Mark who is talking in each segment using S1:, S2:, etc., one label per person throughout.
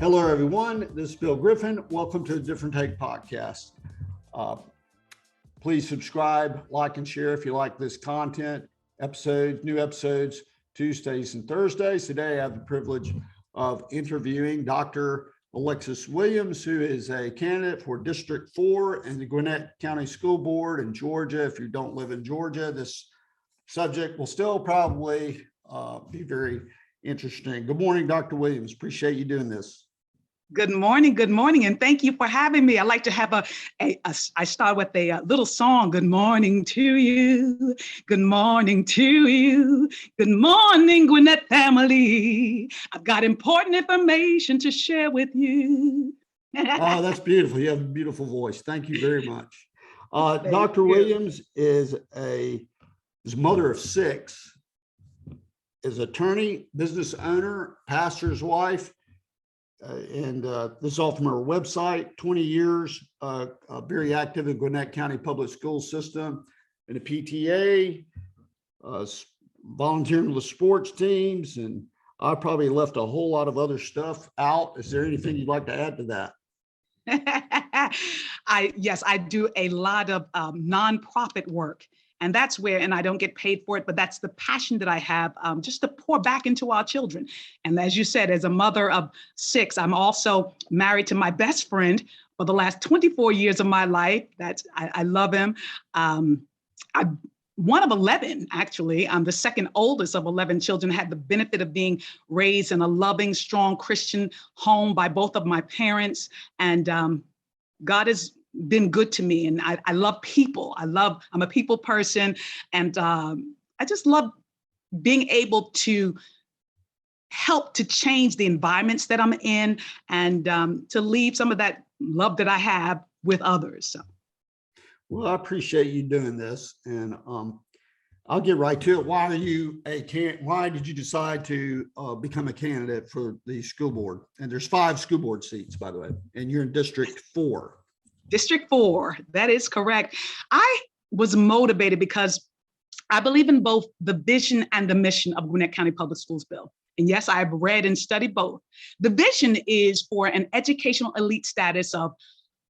S1: Hello, everyone. This is Bill Griffin. Welcome to the Different Take podcast. Please subscribe, like, and share if you like this content. New episodes, Tuesdays and Thursdays. Today, I have the privilege of interviewing Dr. Alexis Williams, who is a candidate for District 4 in the Gwinnett County School Board in Georgia. If you don't live in Georgia, this subject will still probably be very interesting. Good morning, Dr. Williams. Appreciate you doing this.
S2: Good morning, and thank you for having me. I like to have I start with a little song. Good morning to you. Good morning to you. Good morning, Gwinnett family. I've got important information to share with you.
S1: Oh, that's beautiful. You have a beautiful voice. Thank you very much. Dr. Williams is mother of 6, is attorney, business owner, pastor's wife, and this is all from her website. 20 years, very active in Gwinnett County Public School System, in the PTA, volunteering with sports teams, and I probably left a whole lot of other stuff out. Is there anything you'd like to add to that?
S2: Yes, I do a lot of nonprofit work. And that's where, and I don't get paid for it, but that's the passion that I have, just to pour back into our children. And as you said, as a mother of 6, I'm also married to my best friend for the last 24 years of my life. I love him. I'm one of 11, actually. I'm the second oldest of 11 children. I had the benefit of being raised in a loving, strong Christian home by both of my parents. And God has been good to me, and I love people. I'm a people person, and I just love being able to help to change the environments that I'm in, and to leave some of that love that I have with others. So,
S1: well, I appreciate you doing this, and I'll get right to it. Why did you decide to become a candidate for the school board? And there's 5 school board seats, by the way, and you're in District 4.
S2: District 4, that is correct. I was motivated because I believe in both the vision and the mission of Gwinnett County Public Schools bill. And yes, I've read and studied both. The vision is for an educational elite status of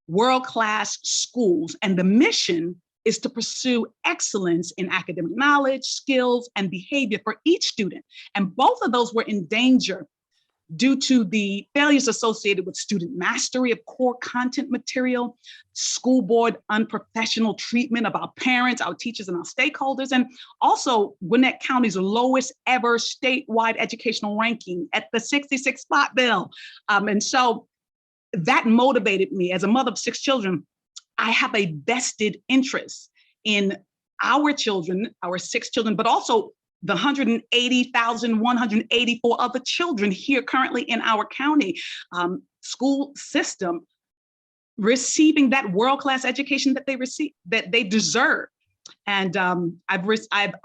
S2: world-class schools, and the mission is to pursue excellence in academic knowledge, skills, and behavior for each student. And both of those were in danger due to the failures associated with student mastery of core content material, school board unprofessional treatment of our parents, our teachers, and our stakeholders, and also Gwinnett County's lowest ever statewide educational ranking at the 66th spot, Bill. And so that motivated me. As a mother of 6 children, I have a vested interest in our children, our 6 children, but also the 180,184 other children here currently in our county school system receiving that world-class education that they deserve. And I've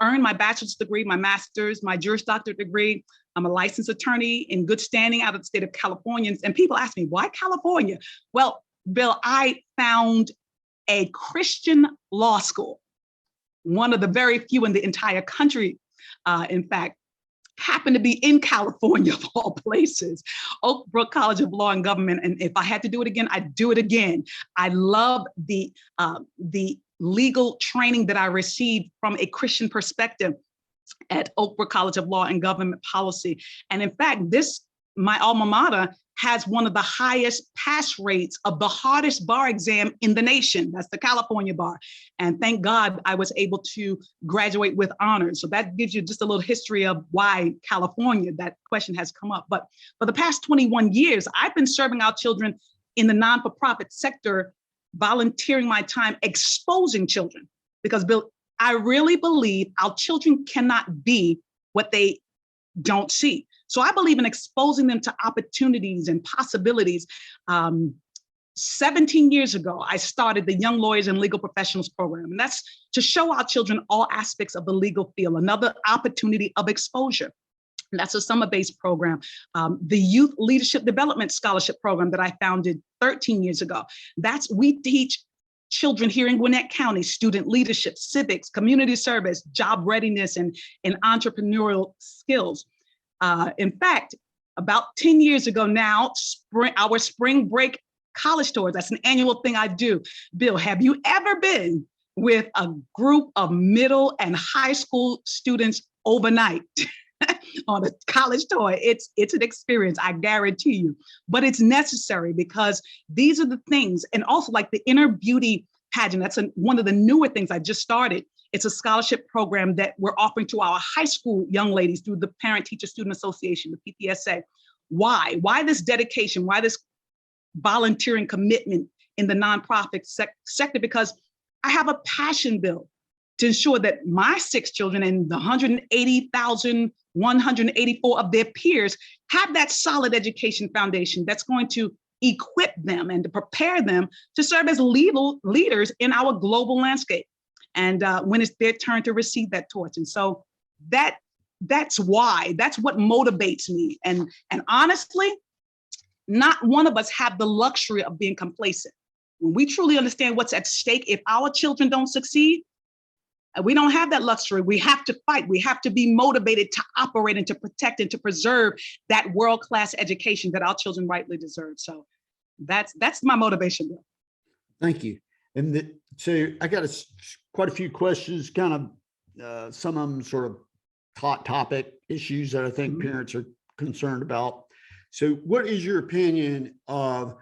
S2: earned my bachelor's degree, my master's, my Juris Doctor degree. I'm a licensed attorney in good standing out of the state of California. And people ask me, why California? Well, Bill, I found a Christian law school, one of the very few in the entire country. In fact, happened to be in California of all places, Oak Brook College of Law and Government. And if I had to do it again, I'd do it again. I love the legal training that I received from a Christian perspective at Oak Brook College of Law and Government Policy. And in fact, my alma mater has one of the highest pass rates of the hardest bar exam in the nation. That's the California bar. And thank God I was able to graduate with honors. So that gives you just a little history of why California, that question has come up. But for the past 21 years, I've been serving our children in the non-for-profit sector, volunteering my time, exposing children. Because Bill, I really believe our children cannot be what they don't see. So I believe in exposing them to opportunities and possibilities. 17 years ago, I started the Young Lawyers and Legal Professionals program, and that's to show our children all aspects of the legal field, another opportunity of exposure. And that's a summer-based program. The Youth Leadership Development Scholarship Program that I founded 13 years ago. We teach children here in Gwinnett County student leadership, civics, community service, job readiness, and entrepreneurial skills. In fact, about 10 years ago now, our spring break college tours. That's an annual thing I do. Bill, have you ever been with a group of middle and high school students overnight on a college tour? It's an experience, I guarantee you, but it's necessary because these are the things. And also like the Inner Beauty Pageant, that's one of the newer things I just started. It's a scholarship program that we're offering to our high school young ladies through the Parent Teacher Student Association, the PTSA. Why? Why this dedication? Why this volunteering commitment in the nonprofit sector? Because I have a passion, Bill, to ensure that my 6 children and the 180,184 of their peers have that solid education foundation that's going to equip them and to prepare them to serve as leaders in our global landscape. And when it's their turn to receive that torch. And so that's why, that's what motivates me. And honestly, not one of us have the luxury of being complacent. When we truly understand what's at stake, if our children don't succeed, we don't have that luxury. We have to fight. We have to be motivated to operate and to protect and to preserve that world-class education that our children rightly deserve. So that's my motivation, Bill.
S1: Thank you. And so I got quite a few questions, kind of some of them sort of hot topic issues that I think parents are concerned about. So what is your opinion of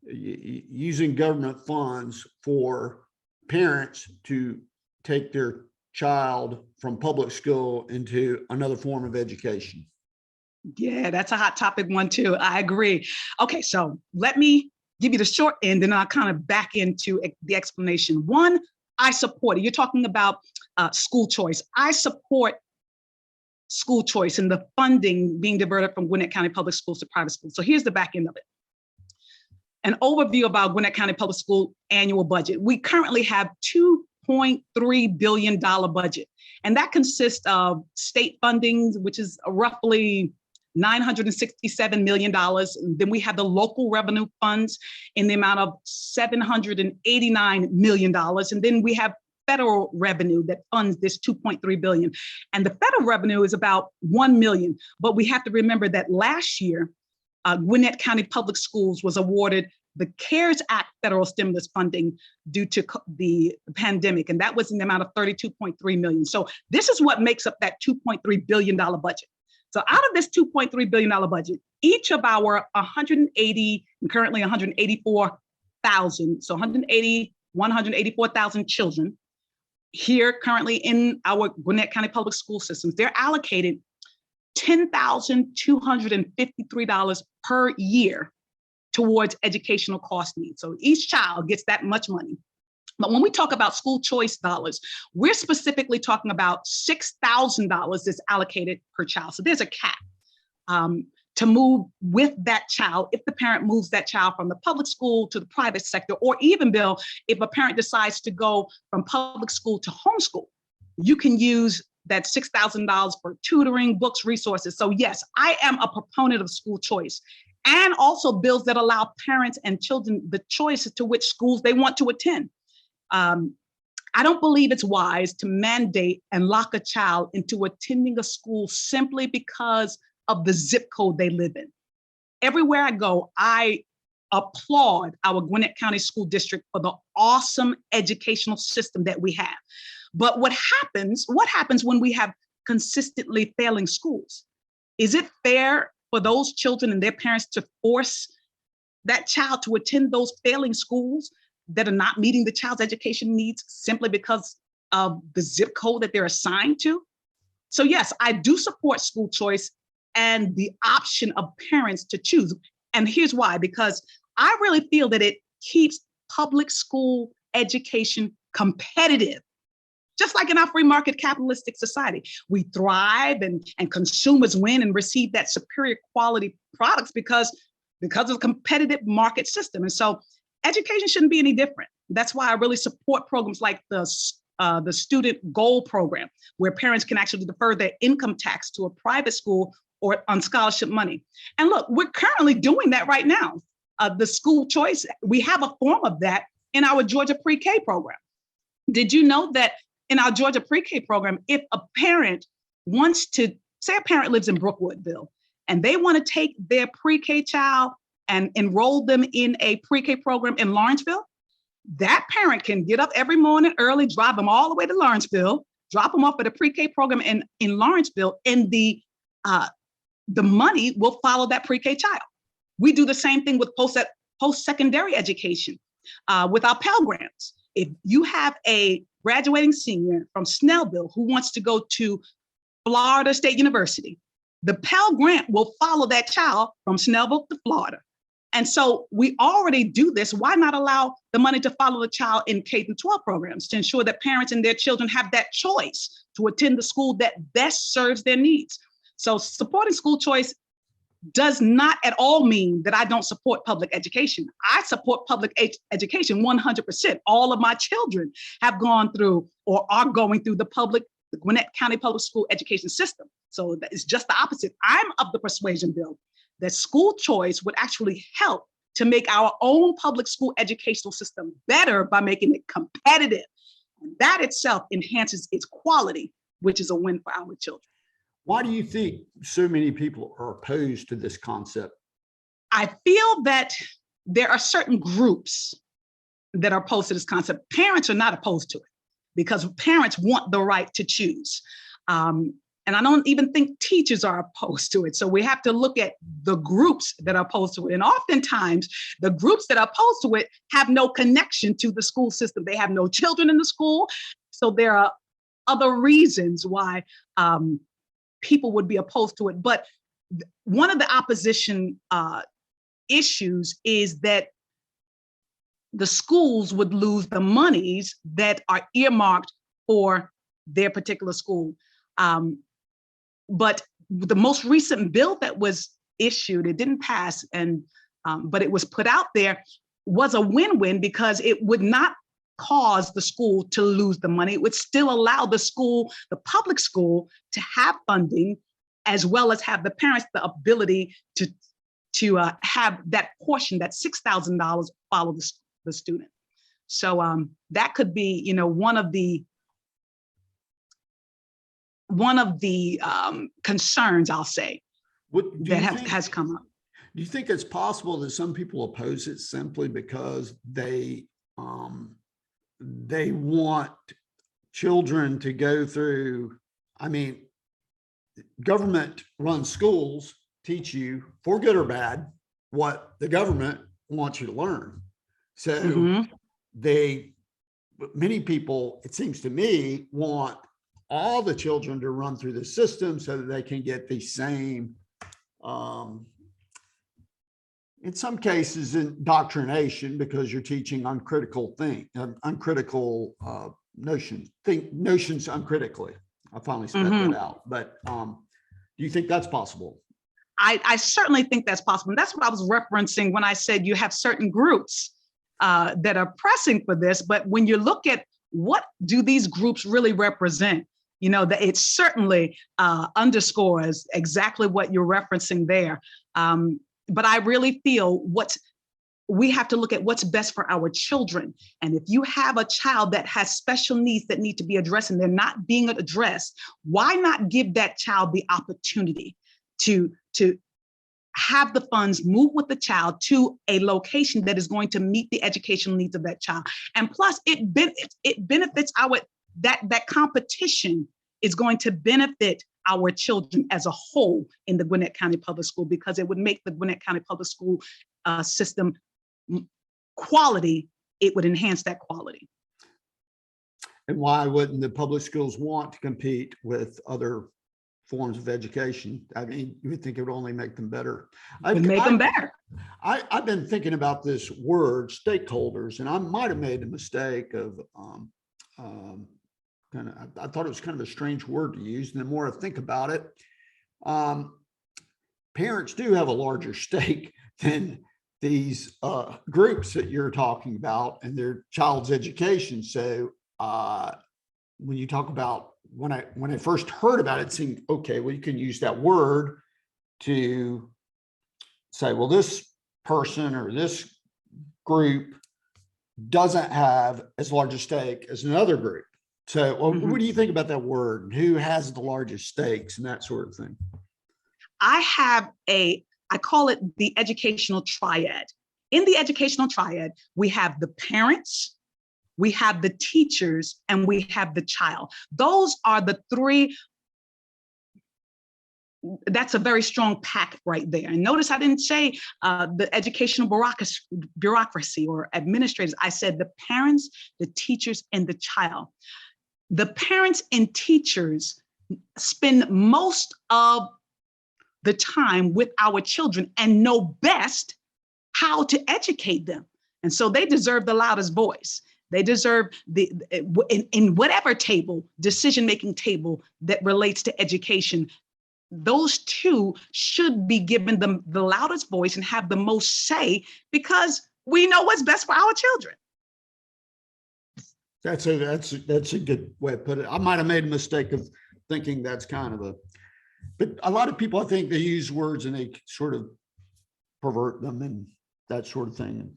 S1: using government funds for parents to take their child from public school into another form of education?
S2: Yeah, that's a hot topic one too. I agree. Okay, so let me give you the short end and I'll kind of back into the explanation. One, I support it. You're talking about school choice. I support school choice and the funding being diverted from Gwinnett County Public Schools to private schools. So here's the back end of it. An overview about Gwinnett County Public School annual budget. We currently have $2.3 billion budget, and that consists of state funding, which is roughly $967 million. And then we have the local revenue funds in the amount of $789 million. And then we have federal revenue that funds this $2.3 billion. And the federal revenue is about $1 million. But we have to remember that last year, Gwinnett County Public Schools was awarded the CARES Act federal stimulus funding due to the pandemic. And that was in the amount of $32.3 million. So this is what makes up that $2.3 billion budget. So out of this $2.3 billion budget, each of our 180 and currently 184,000, so 184,000 children here currently in our Gwinnett County Public School systems, they're allocated $10,253 per year towards educational cost needs. So each child gets that much money. But when we talk about school choice dollars, we're specifically talking about $6,000 that's allocated per child. So there's a cap to move with that child if the parent moves that child from the public school to the private sector, or even, Bill, if a parent decides to go from public school to homeschool, you can use that $6,000 for tutoring, books, resources. So yes, I am a proponent of school choice, and also bills that allow parents and children the choice as to which schools they want to attend. I don't believe it's wise to mandate and lock a child into attending a school simply because of the zip code they live in. Everywhere I go, I applaud our Gwinnett County School District for the awesome educational system that we have. But what happens when we have consistently failing schools? Is it fair for those children and their parents to force that child to attend those failing schools that are not meeting the child's education needs simply because of the zip code that they're assigned to? So yes, I do support school choice and the option of parents to choose. And here's why, because I really feel that it keeps public school education competitive. Just like in our free market capitalistic society, we thrive and consumers win and receive that superior quality products because of the competitive market system. And so education shouldn't be any different. That's why I really support programs like the Student Goal Program, where parents can actually defer their income tax to a private school or on scholarship money. And look, we're currently doing that right now. The school choice, we have a form of that in our Georgia pre-K program. Did you know that in our Georgia pre-K program, if a parent wants to, say a parent lives in Brookwood, Bill, and they want to take their pre-K child and enroll them in a pre-K program in Lawrenceville, that parent can get up every morning early, drive them all the way to Lawrenceville, drop them off at a pre-K program in Lawrenceville, and the money will follow that pre-K child. We do the same thing with post-secondary education with our Pell Grants. If you have a graduating senior from Snellville who wants to go to Florida State University, the Pell Grant will follow that child from Snellville to Florida. And so we already do this. Why not allow the money to follow the child in K-12 programs to ensure that parents and their children have that choice to attend the school that best serves their needs? So supporting school choice does not at all mean that I don't support public education. I support public education 100%. All of my children have gone through or are going through the Gwinnett County Public School education system. So it's just the opposite. I'm of the persuasion, Bill, that school choice would actually help to make our own public school educational system better by making it competitive. And that itself enhances its quality, which is a win for our children.
S1: Why do you think so many people are opposed to this concept?
S2: I feel that there are certain groups that are opposed to this concept. Parents are not opposed to it because parents want the right to choose. And I don't even think teachers are opposed to it. So we have to look at the groups that are opposed to it. And oftentimes the groups that are opposed to it have no connection to the school system. They have no children in the school. So there are other reasons why people would be opposed to it. But one of the opposition issues is that the schools would lose the monies that are earmarked for their particular school. But the most recent bill that was issued, it didn't pass, but it was put out there, was a win-win because it would not cause the school to lose the money. It would still allow the school, the public school, to have funding, as well as have the parents the ability to have that portion, that $6,000 follow the student. So that could be, one of the concerns, I'll say, has come up.
S1: Do you think it's possible that some people oppose it simply because they want children to go through, government-run schools teach you, for good or bad, what the government wants you to learn. So many people, it seems to me, want all the children to run through the system so that they can get the same, in some cases, indoctrination, because you're teaching uncritical notions uncritically. I finally spelled that out. But do you think that's possible?
S2: I certainly think that's possible. And that's what I was referencing when I said you have certain groups that are pressing for this. But when you look at what do these groups really represent, that it certainly underscores exactly what you're referencing there. But I really feel we have to look at what's best for our children. And if you have a child that has special needs that need to be addressed and they're not being addressed, why not give that child the opportunity to have the funds move with the child to a location that is going to meet the educational needs of that child? And plus it benefits that competition is going to benefit our children as a whole in the Gwinnett County Public School, because it would make the Gwinnett County Public School system quality. It would enhance that quality.
S1: And why wouldn't the public schools want to compete with other forms of education? You would think it would only make them better.
S2: I've
S1: been thinking about this word, stakeholders, and I might have made a mistake of I thought it was kind of a strange word to use. And the more I think about it, parents do have a larger stake than these groups that you're talking about and their child's education. So when you talk about, when I first heard about it, it seemed, okay, well, you can use that word to say, well, this person or this group doesn't have as large a stake as another group. So what do you think about that word? Who has the largest stakes and that sort of thing?
S2: I call it the educational triad. In the educational triad, we have the parents, we have the teachers, and we have the child. Those are the three. That's a very strong pack right there. And notice I didn't say the educational bureaucracy or administrators. I said the parents, the teachers, and the child. The parents and teachers spend most of the time with our children and know best how to educate them. And so they deserve the loudest voice. They deserve in whatever table, decision-making table that relates to education. Those two should be given the loudest voice and have the most say, because we know what's best for our children.
S1: That's a good way to put it. I might have made a mistake of thinking that's kind of but a lot of people, I think they use words and they sort of pervert them and that sort of thing.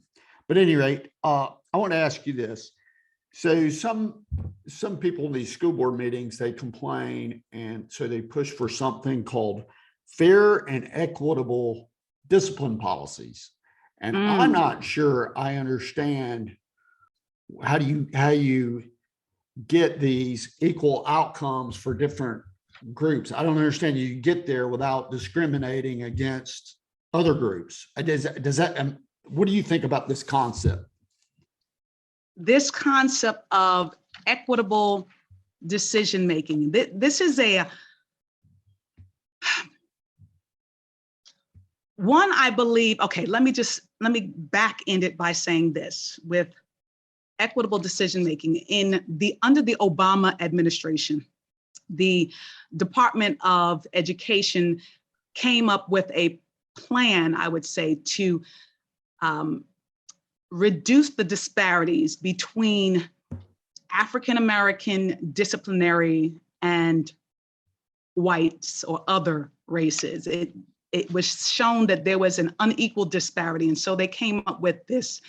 S1: But at any rate, I want to ask you this. So some people in these school board meetings, they complain, and so they push for something called fair and equitable discipline policies. And I'm not sure I understand how you get these equal outcomes for different groups. I don't understand you get there without discriminating against other groups. Does that, what do you think about this concept?
S2: This concept of equitable decision-making, this is one, I believe, okay, let me back end it by saying this. With equitable decision-making under the Obama administration, the Department of Education came up with a plan, I would say, to reduce the disparities between African-American disciplinary and whites or other races. It was shown that there was an unequal disparity. And so they came up with this,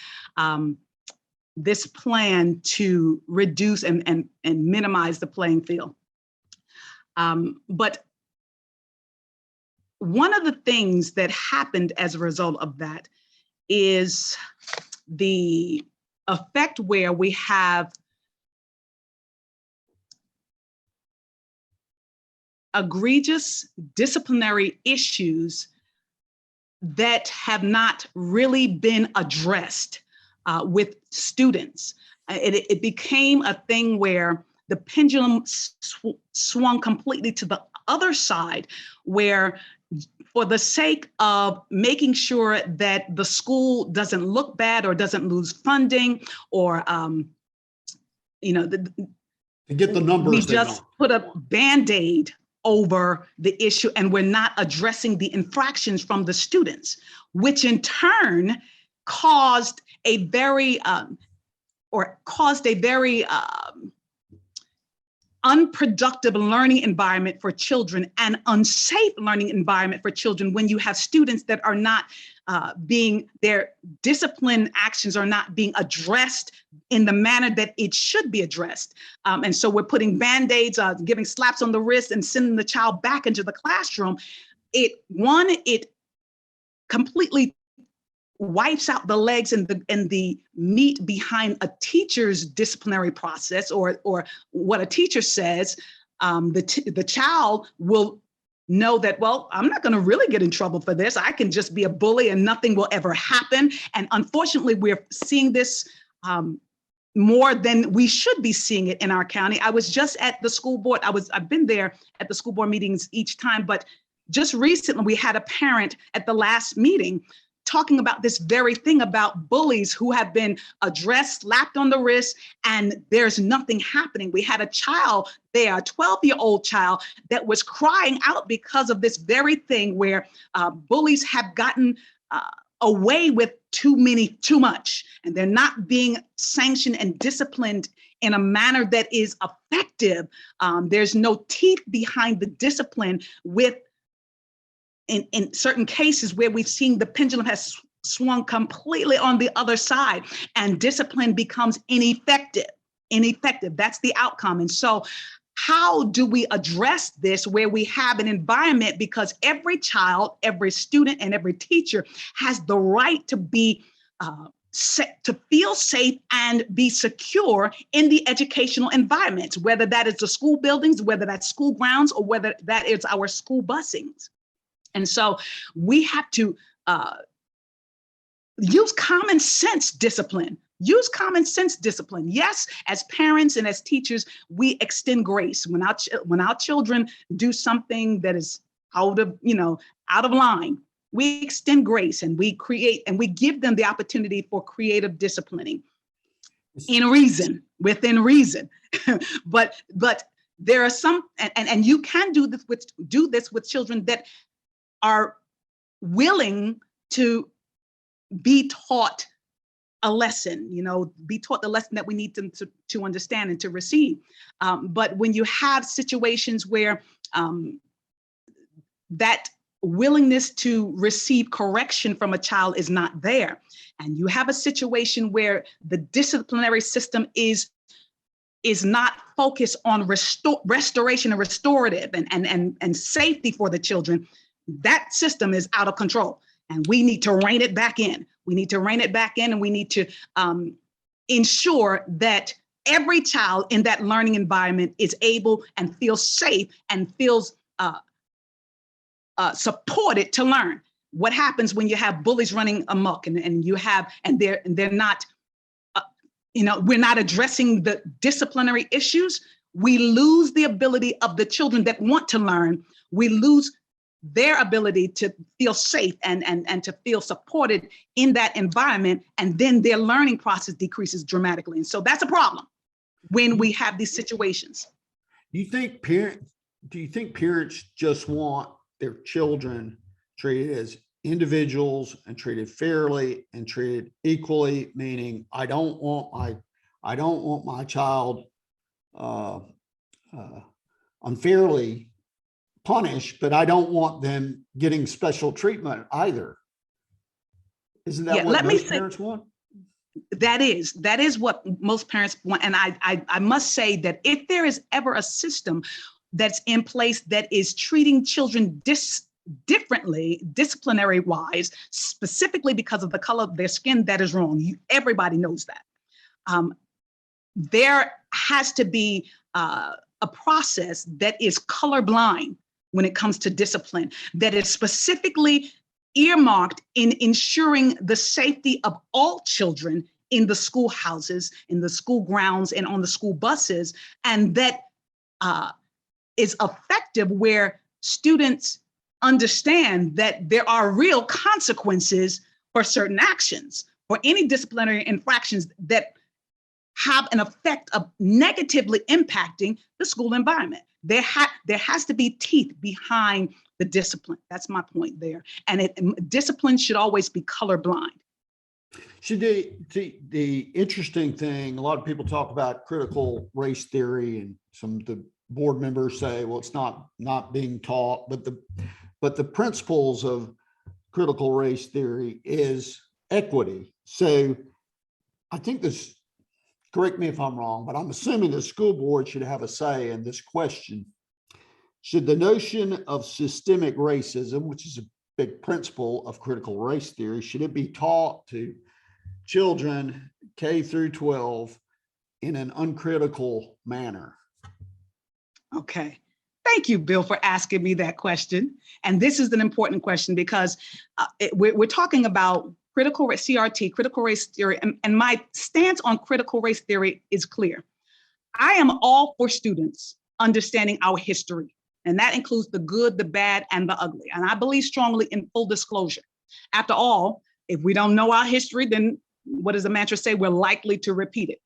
S2: this plan to reduce and minimize the playing field. But one of the things that happened as a result of that is the effect where we have egregious disciplinary issues that have not really been addressed with students. It became a thing where the pendulum swung completely to the other side, where for the sake of making sure that the school doesn't look bad or doesn't lose funding, or to
S1: get the numbers,
S2: we just put a Band-Aid over the issue, and we're not addressing the infractions from the students, which in turn caused a very unproductive learning environment for children and unsafe learning environment for children when you have students that are not their discipline actions are not being addressed in the manner that it should be addressed. And so we're putting Band-Aids, giving slaps on the wrist and sending the child back into the classroom. It completely wipes out the legs and the meat behind a teacher's disciplinary process, or what a teacher says. The child will know that, well, I'm not going to really get in trouble for this. I can just be a bully and nothing will ever happen. And unfortunately, we're seeing this more than we should be seeing it in our county. I was just at the school board. I've been there at the school board meetings each time, but just recently we had a parent at the last meeting talking about this very thing, about bullies who have been addressed, slapped on the wrist, and there's nothing happening. We had a child there, a 12-year-old child, that was crying out because of this very thing where bullies have gotten away with too much, and they're not being sanctioned and disciplined in a manner that is effective. There's no teeth behind the discipline in certain cases where we've seen the pendulum has swung completely on the other side and discipline becomes ineffective. That's the outcome. And so how do we address this where we have an environment, because every child, every student, and every teacher has the right to be to feel safe and be secure in the educational environment, whether that is the school buildings, whether that's school grounds, or whether that is our school busings. And so we have to use common sense discipline. Use common sense discipline. Yes, as parents and as teachers, we extend grace when our children do something that is out of line. We extend grace, and we create and we give them the opportunity for creative disciplining within reason. but there are some, and you can do this with children that are willing to be taught a lesson, be taught the lesson that we need them to understand and to receive. But when you have situations where that willingness to receive correction from a child is not there, and you have a situation where the disciplinary system is not focused on restoration and restorative and safety for the children, that system is out of control. And we need to rein it back in. We need to rein it back in, and we need to ensure that every child in that learning environment is able and feels safe and feels supported to learn. What happens when you have bullies running amok and they're not, we're not addressing the disciplinary issues? We lose the ability of the children that want to learn. We lose their ability to feel safe and to feel supported in that environment, and then their learning process decreases dramatically. And so that's a problem when we have these situations.
S1: Do you think parents just want their children treated as individuals and treated fairly and treated equally? Meaning, I don't want my child unfairly punished, but I don't want them getting special treatment either. Isn't that what most parents want?
S2: That is what most parents want. And I must say that if there is ever a system that's in place that is treating children differently, disciplinary wise, specifically because of the color of their skin, that is wrong. Everybody knows that. There has to be a process that is colorblind when it comes to discipline, that is specifically earmarked in ensuring the safety of all children in the schoolhouses, in the school grounds, and on the school buses, and that is effective where students understand that there are real consequences for certain actions, for any disciplinary infractions that have an effect of negatively impacting the school environment. There has to be teeth behind the discipline. That's my point there. And discipline should always be colorblind.
S1: Should the interesting thing, a lot of people talk about critical race theory, and some of the board members say, well, it's not being taught, but the principles of critical race theory is equity. So I think this, correct me if I'm wrong, but I'm assuming the school board should have a say in this question. Should the notion of systemic racism, which is a big principle of critical race theory, should it be taught to children K through 12 in an uncritical manner?
S2: Okay. Thank you, Bill, for asking me that question. And this is an important question because we're talking about critical CRT, critical race theory, and my stance on critical race theory is clear. I am all for students understanding our history, and that includes the good, the bad, and the ugly. And I believe strongly in full disclosure. After all, if we don't know our history, then what does the mantra say? We're likely to repeat it.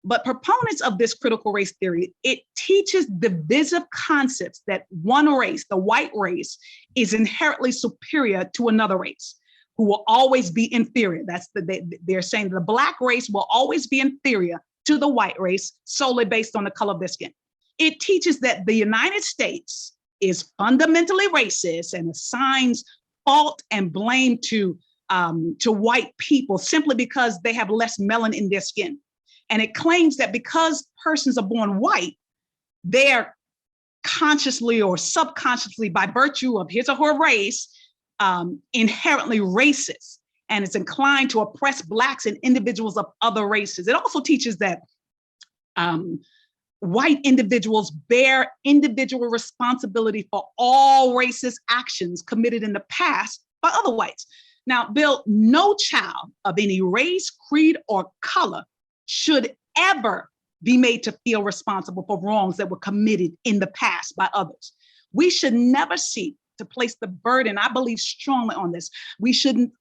S2: But proponents of this critical race theory, it teaches divisive concepts that one race, the white race, is inherently superior to another race, who will always be inferior. They're saying the Black race will always be inferior to the white race solely based on the color of their skin. It teaches that the United States is fundamentally racist and assigns fault and blame to white people simply because they have less melanin in their skin. And it claims that because persons are born white, they're consciously or subconsciously, by virtue of his or her race, inherently racist, and it's inclined to oppress Blacks and individuals of other races. It also teaches that white individuals bear individual responsibility for all racist actions committed in the past by other whites. Now, Bill, no child of any race, creed, or color should ever be made to feel responsible for wrongs that were committed in the past by others. We should never seek to place the burden, I believe strongly on this, we shouldn't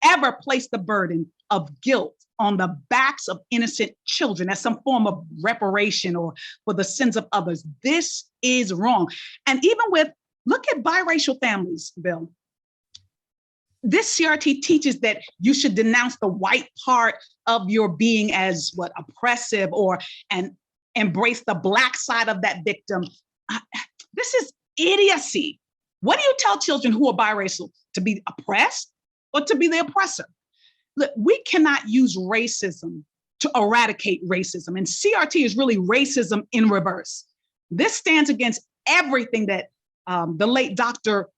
S2: ever place the burden of guilt on the backs of innocent children as some form of reparation or for the sins of others. This is wrong. And even with, look at biracial families, Bill. This CRT teaches that you should denounce the white part of your being as what, oppressive, and embrace the Black side of that victim. This is idiocy. What do you tell children who are biracial? To be oppressed or to be the oppressor? Look, we cannot use racism to eradicate racism, and CRT is really racism in reverse. This stands against everything that the late Dr.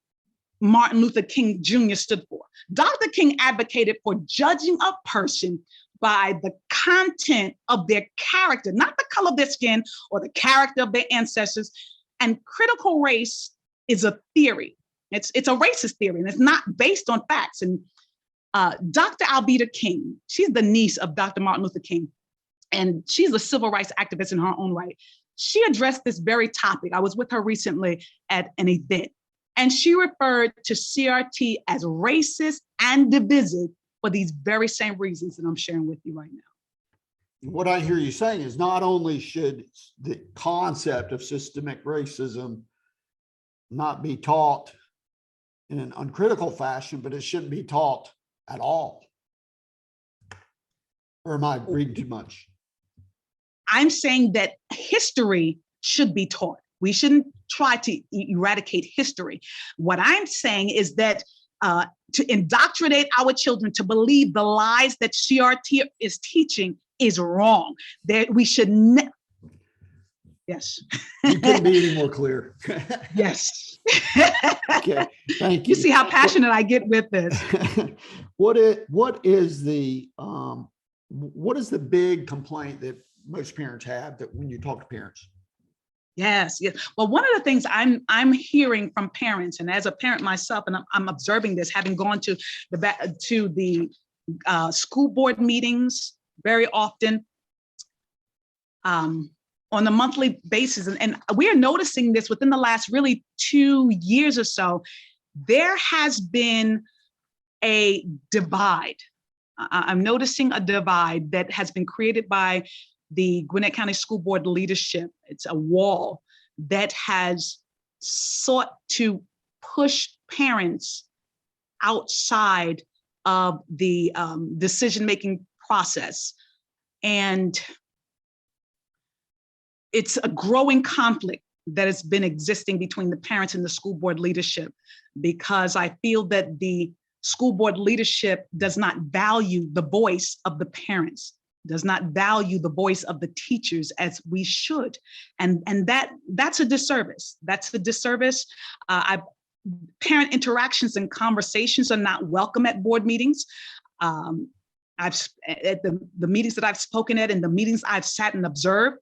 S2: Martin Luther King Jr. stood for. Dr. King advocated for judging a person by the content of their character, not the color of their skin or the character of their ancestors. And critical race is a theory. It's a racist theory, and it's not based on facts. And Dr. Alberta King, she's the niece of Dr. Martin Luther King, and she's a civil rights activist in her own right. She addressed this very topic. I was with her recently at an event, and she referred to CRT as racist and divisive for these very same reasons that I'm sharing with you right now.
S1: What I hear you saying is not only should the concept of systemic racism not be taught in an uncritical fashion, but it shouldn't be taught at all. Or am I reading too much?
S2: I'm saying that history should be taught. We shouldn't try to eradicate history. What I'm saying is that to indoctrinate our children to believe the lies that CRT is teaching is wrong. That we should yes.
S1: You couldn't be any more clear.
S2: Yes.
S1: Okay, thank you.
S2: You see how passionate I get with this.
S1: What is the big complaint that most parents have that when you talk to parents?
S2: Yes. Well, one of the things I'm hearing from parents, and as a parent myself, and I'm observing this, having gone to the school board meetings very often on a monthly basis, and we are noticing this within the last really 2 years or so. There has been a divide. I'm noticing a divide that has been created by the Gwinnett County School Board leadership. It's a wall that has sought to push parents outside of the decision-making process. And it's a growing conflict that has been existing between the parents and the school board leadership, because I feel that the school board leadership does not value the voice of the parents, does not value the voice of the teachers as we should. And that's a disservice. That's a disservice. Parent interactions and conversations are not welcome at board meetings. At the meetings that I've spoken at and the meetings I've sat and observed,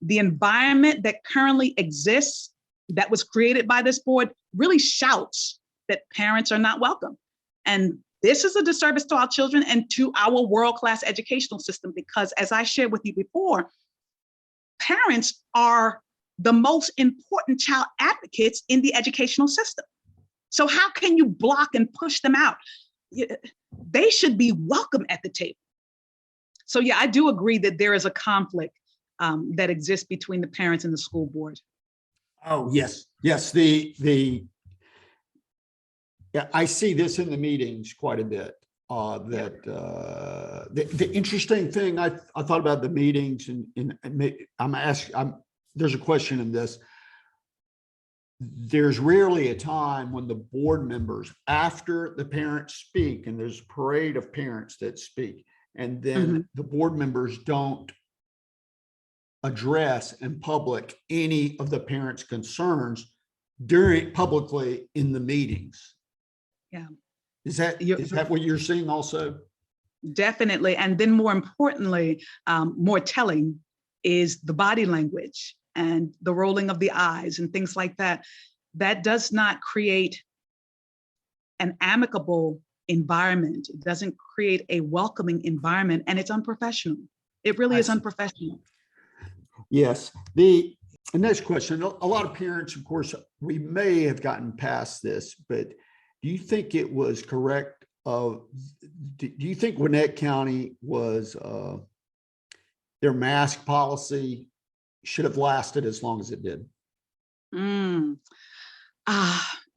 S2: the environment that currently exists that was created by this board really shouts that parents are not welcome. And this is a disservice to our children and to our world-class educational system, because as I shared with you before, parents are the most important child advocates in the educational system. So how can you block and push them out? They should be welcome at the table. So yeah, I do agree that there is a conflict that exists between the parents and the school board.
S1: Oh, yes. Yes. Yeah, I see this in the meetings quite a bit. The interesting thing I thought about the meetings, and there's a question in this. There's rarely a time when the board members, after the parents speak, and there's a parade of parents that speak, and then the board members don't address in public any of the parents' concerns publicly in the meetings.
S2: Yeah.
S1: Is that what you're seeing also?
S2: Definitely. And then more importantly, more telling is the body language and the rolling of the eyes and things like that. That does not create an amicable environment. It doesn't create a welcoming environment, and it's unprofessional. It really is unprofessional.
S1: Yes. The next question, a lot of parents, of course, we may have gotten past this, but do you think it was correct? Do you think Gwinnett County was their mask policy should have lasted as long as it did?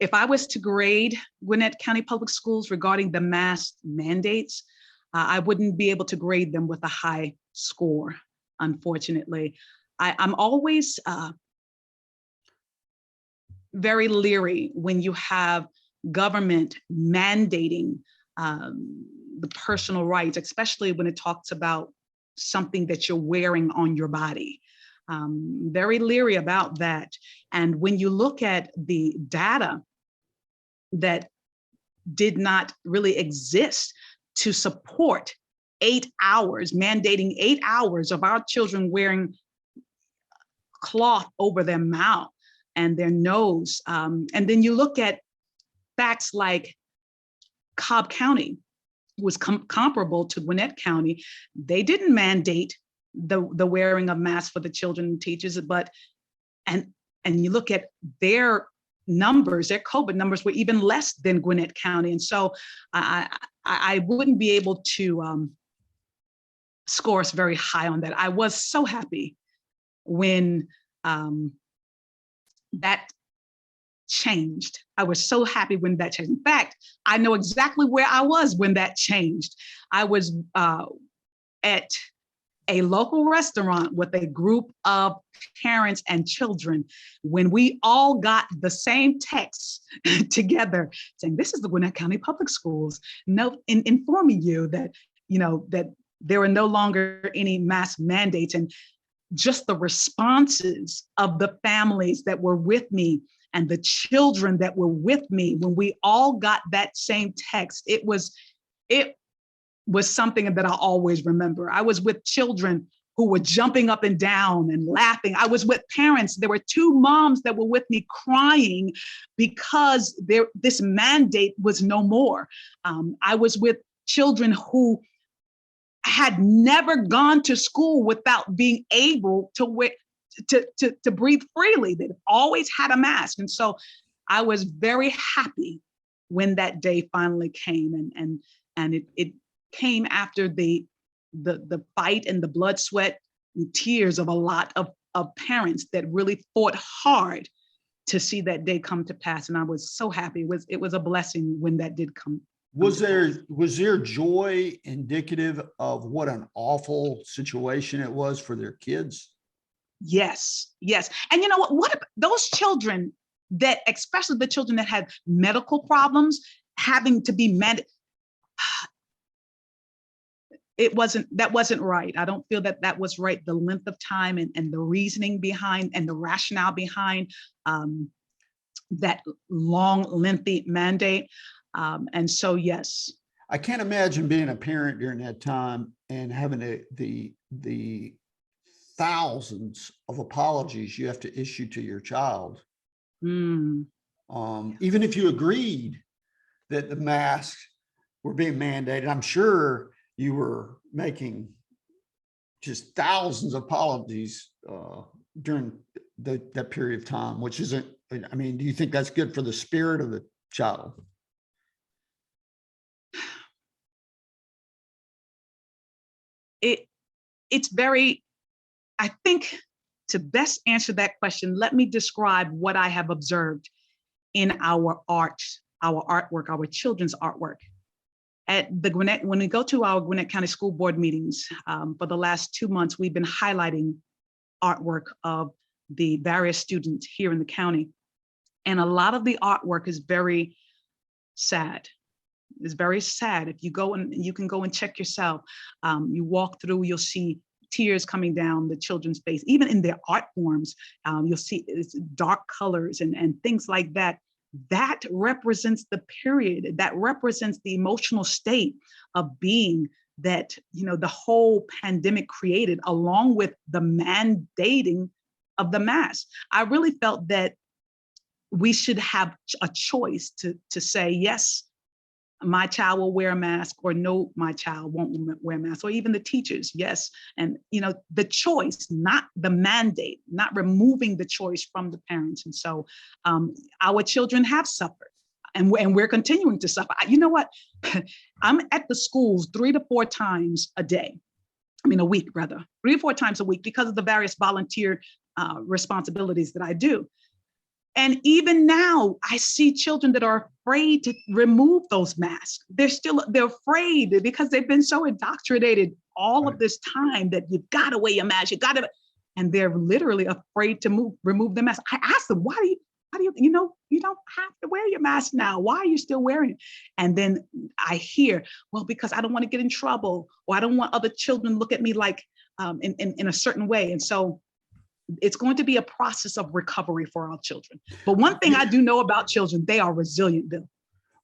S2: If I was to grade Gwinnett County Public Schools regarding the mask mandates, I wouldn't be able to grade them with a high score, unfortunately. I'm always very leery when you have government mandating the personal rights, especially when it talks about something that you're wearing on your body. Very leery about that. And when you look at the data that did not really exist to support 8 hours, mandating 8 hours of our children wearing cloth over their mouth and their nose. And then you look at facts like Cobb County was comparable to Gwinnett County. They didn't mandate the wearing of masks for the children and teachers, but and you look at their numbers, their COVID numbers were even less than Gwinnett County. And so I wouldn't be able to score us very high on that. I was so happy when that changed. I was so happy when that changed. In fact, I know exactly where I was when that changed. I was at a local restaurant with a group of parents and children when we all got the same text together saying, this is the Gwinnett County Public Schools, informing you that, that there are no longer any mask mandates. And just the responses of the families that were with me and the children that were with me when we all got that same text, it was something that I always remember. I was with children who were jumping up and down and laughing. I was with parents. There were 2 moms that were with me crying because this mandate was no more. I was with children who had never gone to school without being able to breathe freely. They've always had a mask. And so I was very happy when that day finally came, and it came after the fight and the blood, sweat, and tears of a lot of parents that really fought hard to see that day come to pass. And I was so happy. It was a blessing when that did come.
S1: Was there joy indicative of what an awful situation it was for their kids?
S2: Yes. And you know what those children that, especially the children that had medical problems, having to be mandated, that wasn't right. I don't feel that was right. The length of time and the reasoning behind and the rationale behind that long, lengthy mandate. And so, yes.
S1: I can't imagine being a parent during that time and having the thousands of apologies you have to issue to your child. Even if you agreed that the masks were being mandated, I'm sure you were making just thousands of apologies during that period of time, which isn't, I mean, do you think that's good for the spirit of the child?
S2: It's very, I think, to best answer that question, let me describe what I have observed in our artwork, our children's artwork. At the Gwinnett, when we go to our Gwinnett County School Board meetings, for the last 2 months, we've been highlighting artwork of the various students here in the county. And a lot of the artwork is very sad. It's very sad. If you go and you can go and check yourself, you walk through, you'll see tears coming down the children's face, even in their art forms. You'll see it's dark colors and things like that. That represents the period, that represents the emotional state of being that, the whole pandemic created, along with the mandating of the mask. I really felt that we should have a choice to say, yes, my child will wear a mask, or no, my child won't wear a mask, or even the teachers, yes. And, the choice, not the mandate, not removing the choice from the parents. And so our children have suffered, and we're continuing to suffer. You know what? I'm at the schools 3 to 4 times a day. A week rather, 3 or 4 times a week, because of the various volunteer responsibilities that I do. And even now, I see children that are afraid to remove those masks. They're afraid because they've been so indoctrinated all of this time that you've got to wear your mask, and they're literally afraid to remove the mask. I asked them, why do you, you don't have to wear your mask now. Why are you still wearing it? And then I hear, well, because I don't want to get in trouble, or I don't want other children to look at me like in a certain way. And so it's going to be a process of recovery for our children. But one thing I do know about children, they are resilient, Bill.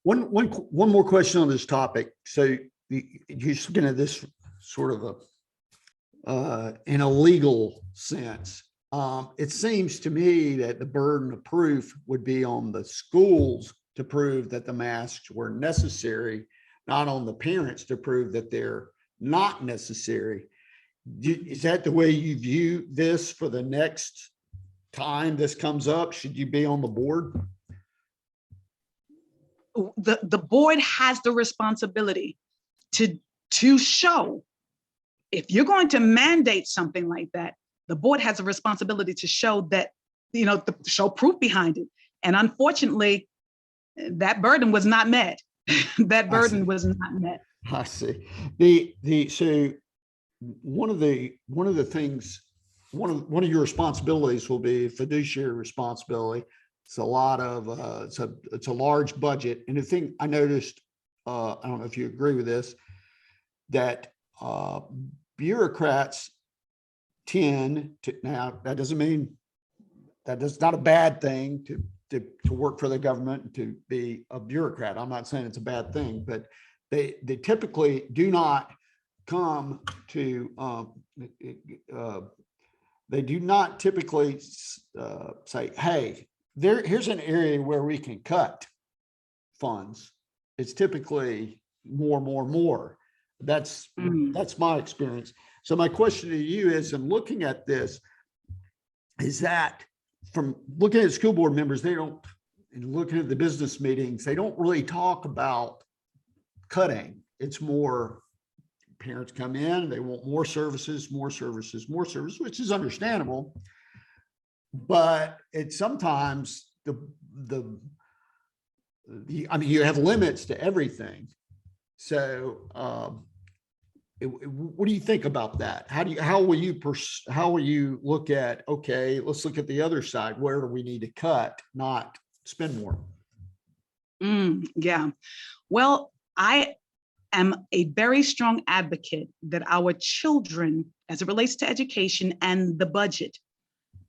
S1: One more question on this topic. So you're looking at this sort of in a legal sense. It seems to me that the burden of proof would be on the schools to prove that the masks were necessary, not on the parents to prove that they're not necessary. Is that the way you view this for the next time this comes up? Should you be on the board?
S2: The board has the responsibility to show, if you're going to mandate something like that, the board has a responsibility to show that, to show proof behind it. And unfortunately, that burden was not met. That burden was not met.
S1: I see. So one of your responsibilities will be fiduciary responsibility. It's a lot of it's a large budget. And the thing I noticed, I don't know if you agree with this, that bureaucrats tend to, now that doesn't mean that's not a bad thing to work for the government and to be a bureaucrat. I'm not saying it's a bad thing, but they typically do not come to they do not typically say, hey, here's an area where we can cut funds. It's typically more. That's my experience. So my question to you is, in looking at this, is that from looking at school board members, and looking at the business meetings, they don't really talk about cutting. It's more parents come in, they want more services, which is understandable. But it's sometimes you have limits to everything. So what do you think about that? How will you look at, okay, let's look at the other side. Where do we need to cut, not spend more?
S2: Yeah. Well, I am a very strong advocate that our children, as it relates to education and the budget,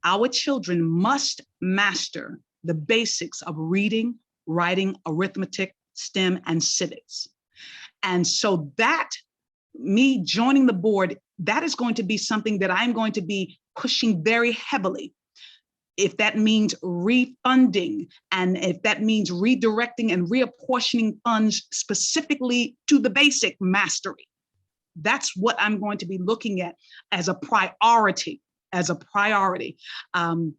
S2: our children must master the basics of reading, writing, arithmetic, STEM, and civics. And so that, me joining the board, that is going to be something that I'm going to be pushing very heavily. If that means refunding, and if that means redirecting and reapportioning funds specifically to the basic mastery, that's what I'm going to be looking at as a priority. And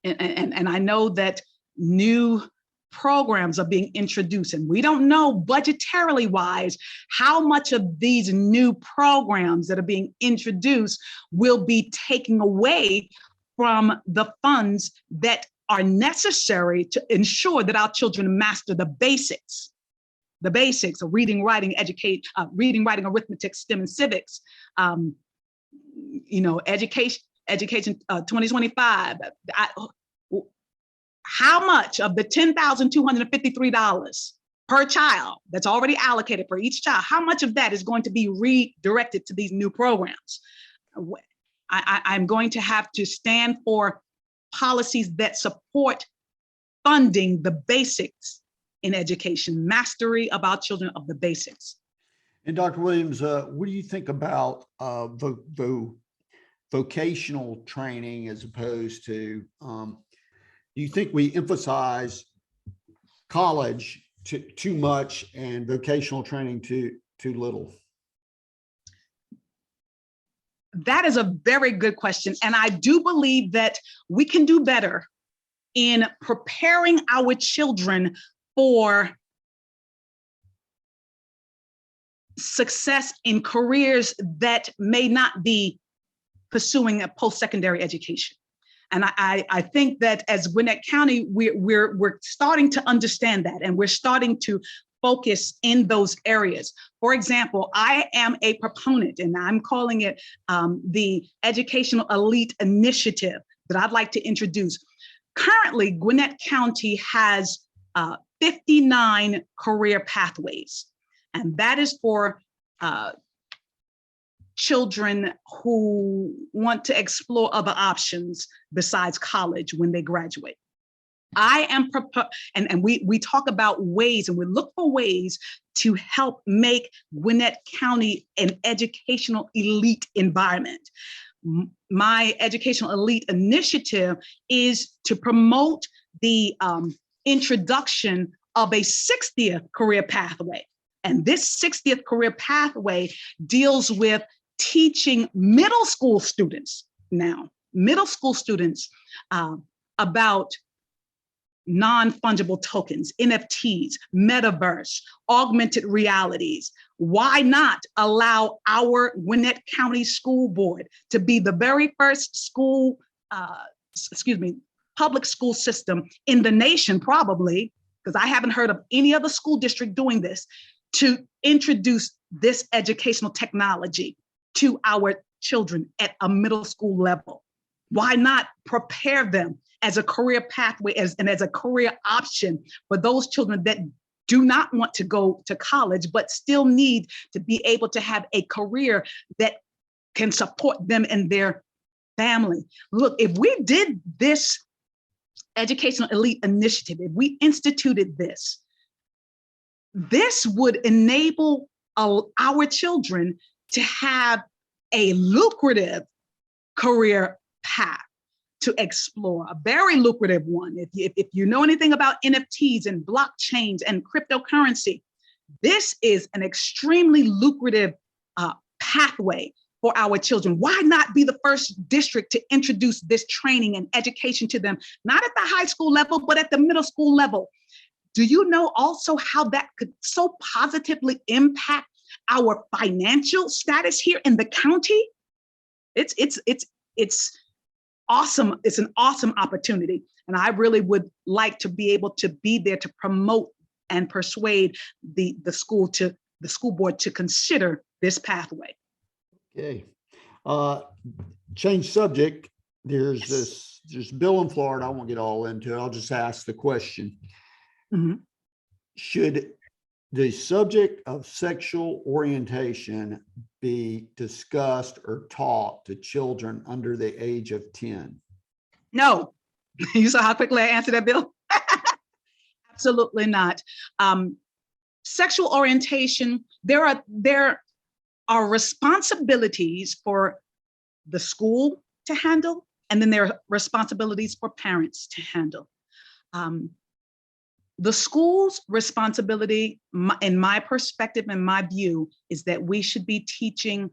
S2: I know that new programs are being introduced, and we don't know budgetarily wise how much of these new programs that are being introduced will be taking away from the funds that are necessary to ensure that our children master the basics of reading, writing, arithmetic, STEM, and civics. Education 2025. How much of the $10,253 per child that's already allocated for each child, how much of that is going to be redirected to these new programs? I'm going to have to stand for policies that support funding the basics in education, mastery of our children of the basics.
S1: And Dr. Williams, what do you think about vocational training as opposed to, do you think we emphasize college too much and vocational training too little?
S2: That is a very good question. And I do believe that we can do better in preparing our children for success in careers that may not be pursuing a post-secondary education. And I think that as Gwinnett County, we're starting to understand that, and we're starting to focus in those areas. For example, I am a proponent, and I'm calling it the Educational Elite Initiative that I'd like to introduce. Currently, Gwinnett County has 59 career pathways, and that is for children who want to explore other options besides college when they graduate. I am and we talk about ways, and we look for ways to help make Gwinnett County an educational elite environment. My Educational Elite Initiative is to promote the introduction of a 60th career pathway. And this 60th career pathway deals with teaching middle school students about non-fungible tokens, NFTs, metaverse, augmented realities. Why not allow our Gwinnett County School Board to be the very first public school system in the nation, probably, because I haven't heard of any other school district doing this, to introduce this educational technology to our children at a middle school level? Why not prepare them as a career pathway and as a career option for those children that do not want to go to college, but still need to be able to have a career that can support them and their family? Look, if we did this Educational Elite Initiative, if we instituted this, this would enable our children to have a lucrative career path to explore, a very lucrative one. If you know anything about NFTs and blockchains and cryptocurrency, this is an extremely lucrative pathway for our children. Why not be the first district to introduce this training and education to them, not at the high school level, but at the middle school level? Do you know also how that could so positively impact our financial status here in the county? It's awesome. It's an awesome opportunity. And I really would like to be able to be there to promote and persuade the school board to consider this pathway.
S1: Okay. Change subject. There's bill in Florida. I won't get all into it. I'll just ask the question.
S2: Mm-hmm.
S1: Should the subject of sexual orientation be discussed or taught to children under the age of 10?
S2: No. You saw how quickly I answered that, Bill? Absolutely not. Sexual orientation, there are responsibilities for the school to handle, and then there are responsibilities for parents to handle. The school's responsibility, in my perspective and my view, is that we should be teaching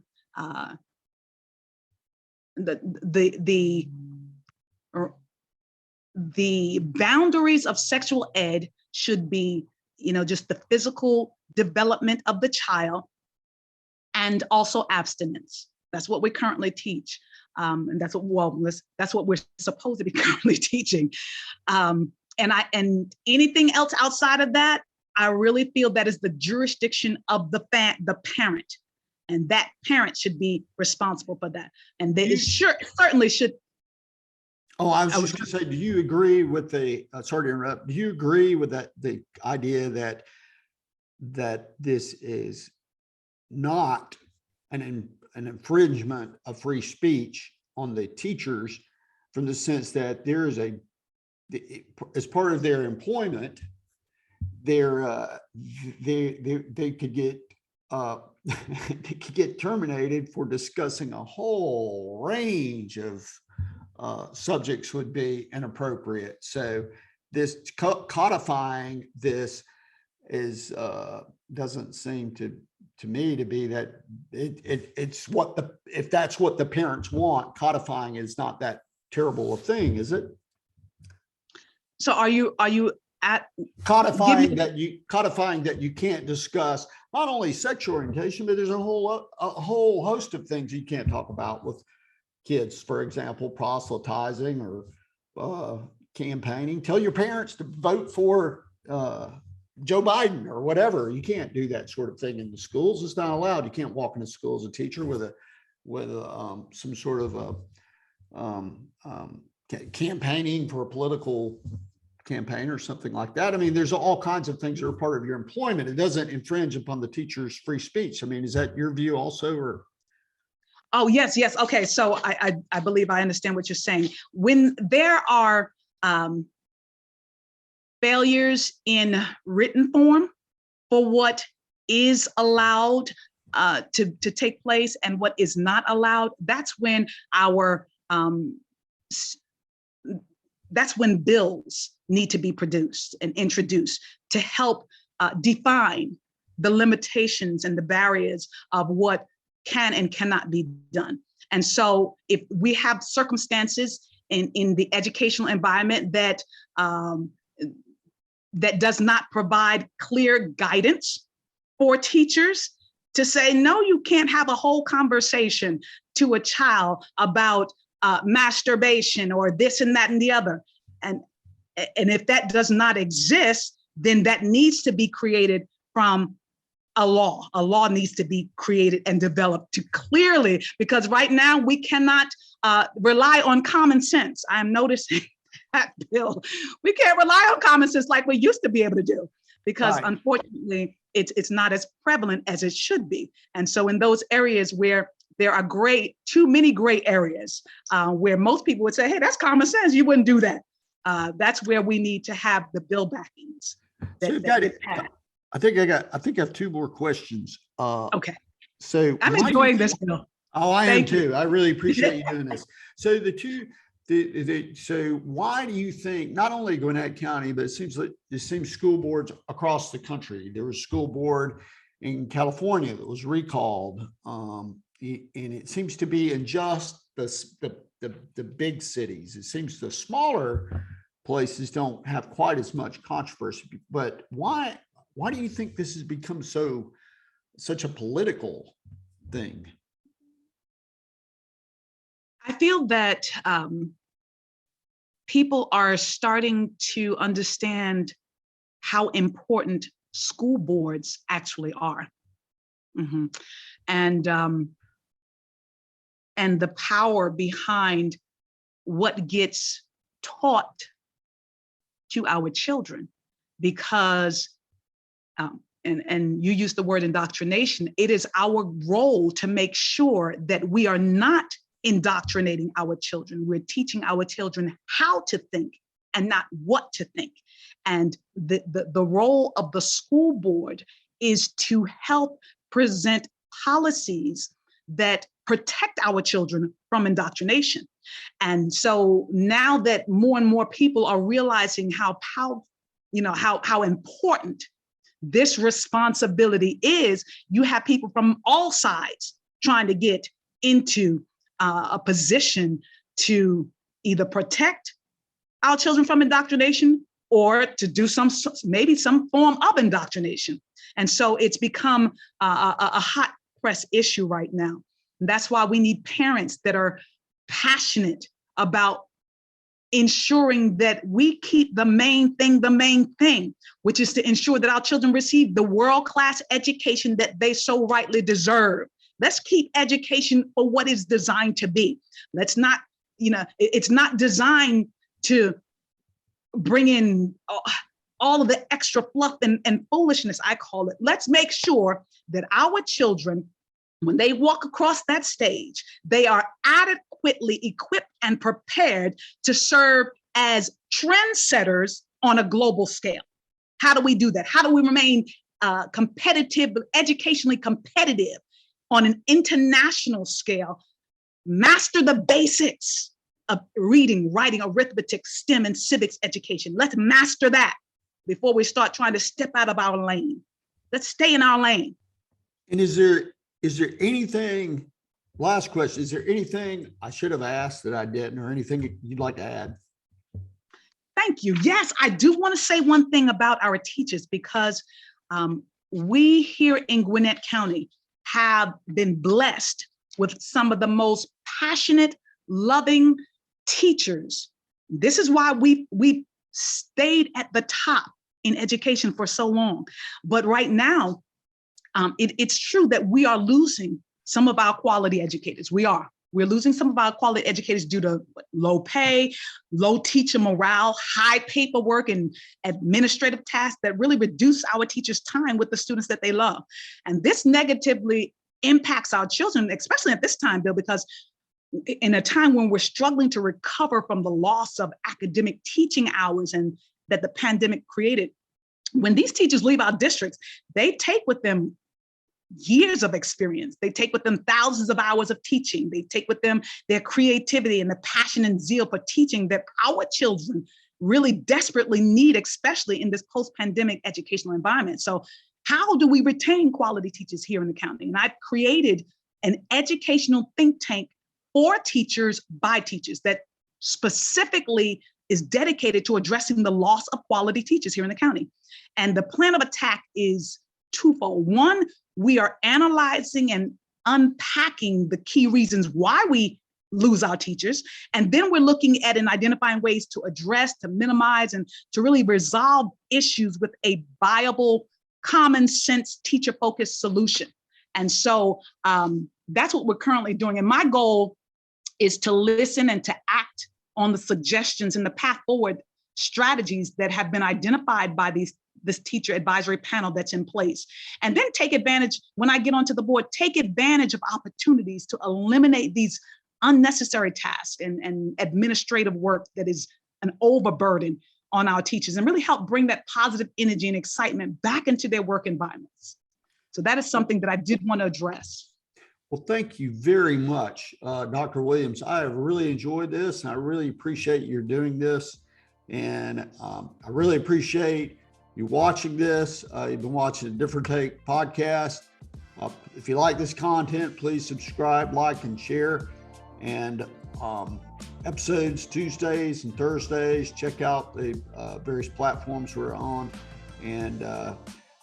S2: the boundaries of sexual ed should be, just the physical development of the child, and also abstinence. That's what we currently teach, and that's what we're supposed to be currently teaching. And anything else outside of that, I really feel that is the jurisdiction of the parent, and that parent should be responsible for that. And they certainly should.
S1: Oh, I was just going to say, do you agree with sorry to interrupt, do you agree with the idea that this is not an infringement of free speech on the teachers, from the sense that there is as part of their employment, they could get they could get terminated for discussing a whole range of subjects would be inappropriate. So this codifying this is doesn't seem to me to be that it's what if that's what the parents want, codifying is not that terrible a thing, is it?
S2: So are you at
S1: codifying that you can't discuss not only sexual orientation, but there's a whole host of things you can't talk about with kids. For example, proselytizing or campaigning. Tell your parents to vote for Joe Biden or whatever. You can't do that sort of thing in the schools. It's not allowed. You can't walk into school as a teacher with some sort of campaigning for a political campaign or something like that. I mean, there's all kinds of things that are part of your employment. It doesn't infringe upon the teacher's free speech. I mean, is that your view also, or?
S2: Oh, yes. Okay. So I believe I understand what you're saying. When there are failures in written form for what is allowed to take place and what is not allowed, that's when that's when bills need to be produced and introduced to help define the limitations and the barriers of what can and cannot be done. And so if we have circumstances in the educational environment that that does not provide clear guidance for teachers to say, no, you can't have a whole conversation to a child about masturbation or this and that and the other. And if that does not exist, then that needs to be created from a law. A law needs to be created and developed to clearly, because right now we cannot rely on common sense. I am noticing that, Bill. We can't rely on common sense like we used to be able to do, because
S1: Right.
S2: Unfortunately, it's not as prevalent as it should be. And so in those areas where there are too many gray areas where most people would say, hey, that's common sense, you wouldn't do that. That's where we need to have the bill backings.
S1: I think I have two more questions.
S2: Okay.
S1: So
S2: I'm enjoying this, Bill.
S1: Oh, I am
S2: Thank
S1: too.
S2: you.
S1: I really appreciate you doing this. So so why do you think not only Gwinnett County, but it seems school boards across the country, there was a school board in California that was recalled, and it seems to be in just the big cities. It seems the smaller places don't have quite as much controversy. But why do you think this has become such a political thing?
S2: I feel that people are starting to understand how important school boards actually are. Mm-hmm. And the power behind what gets taught to our children, because and you use the word indoctrination, it is our role to make sure that we are not indoctrinating our children. We're teaching our children how to think and not what to think. And the role of the school board is to help present policies that protect our children from indoctrination. And so now that more and more people are realizing how important this responsibility is, you have people from all sides trying to get into a position to either protect our children from indoctrination or to do maybe some form of indoctrination. And so it's become a hot press issue right now. And that's why we need parents that are passionate about ensuring that we keep the main thing, which is to ensure that our children receive the world-class education that they so rightly deserve. Let's keep education for what it's designed to be. Let's not, it's not designed to bring in all of the extra fluff and foolishness, I call it. Let's make sure that our children when they walk across that stage, they are adequately equipped and prepared to serve as trendsetters on a global scale. How do we do that? How do we remain competitive, educationally competitive on an international scale? Master the basics of reading, writing, arithmetic, STEM, and civics education. Let's master that before we start trying to step out of our lane. Let's stay in our lane.
S1: And is there anything, last question, is there anything I should have asked that I didn't, or anything you'd like to add?
S2: Thank you. Yes, I do want to say one thing about our teachers, because we here in Gwinnett County have been blessed with some of the most passionate, loving teachers. This is why we stayed at the top in education for so long. But right now, it's true that we are losing some of our quality educators. We're losing some of our quality educators due to low pay, low teacher morale, high paperwork, and administrative tasks that really reduce our teachers' time with the students that they love. And this negatively impacts our children, especially at this time, Bill, because in a time when we're struggling to recover from the loss of academic teaching hours and that the pandemic created, when these teachers leave our districts, they take with them years of experience. They take with them thousands of hours of teaching. They take with them their creativity and the passion and zeal for teaching that our children really desperately need, especially in this post-pandemic educational environment. So how do we retain quality teachers here in the county? And I've created an educational think tank for teachers by teachers that specifically is dedicated to addressing the loss of quality teachers here in the county. And the plan of attack is twofold. One, we are analyzing and unpacking the key reasons why we lose our teachers. And then we're looking at and identifying ways to address, to minimize, and to really resolve issues with a viable, common sense, teacher-focused solution. And so that's what we're currently doing. And my goal is to listen and to act on the suggestions and the path forward strategies that have been identified by this teacher advisory panel that's in place. And then take advantage, when I get onto the board, take advantage of opportunities to eliminate these unnecessary tasks and administrative work that is an overburden on our teachers, and really help bring that positive energy and excitement back into their work environments. So that is something that I did want to address.
S1: Well, thank you very much, Dr. Williams. I have really enjoyed this, and I really appreciate you doing this. And I really appreciate you watching this. You've been watching a Different Take podcast. If you like this content, please subscribe, like, and share. And episodes Tuesdays and Thursdays. Check out the various platforms we're on. And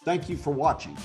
S1: thank you for watching.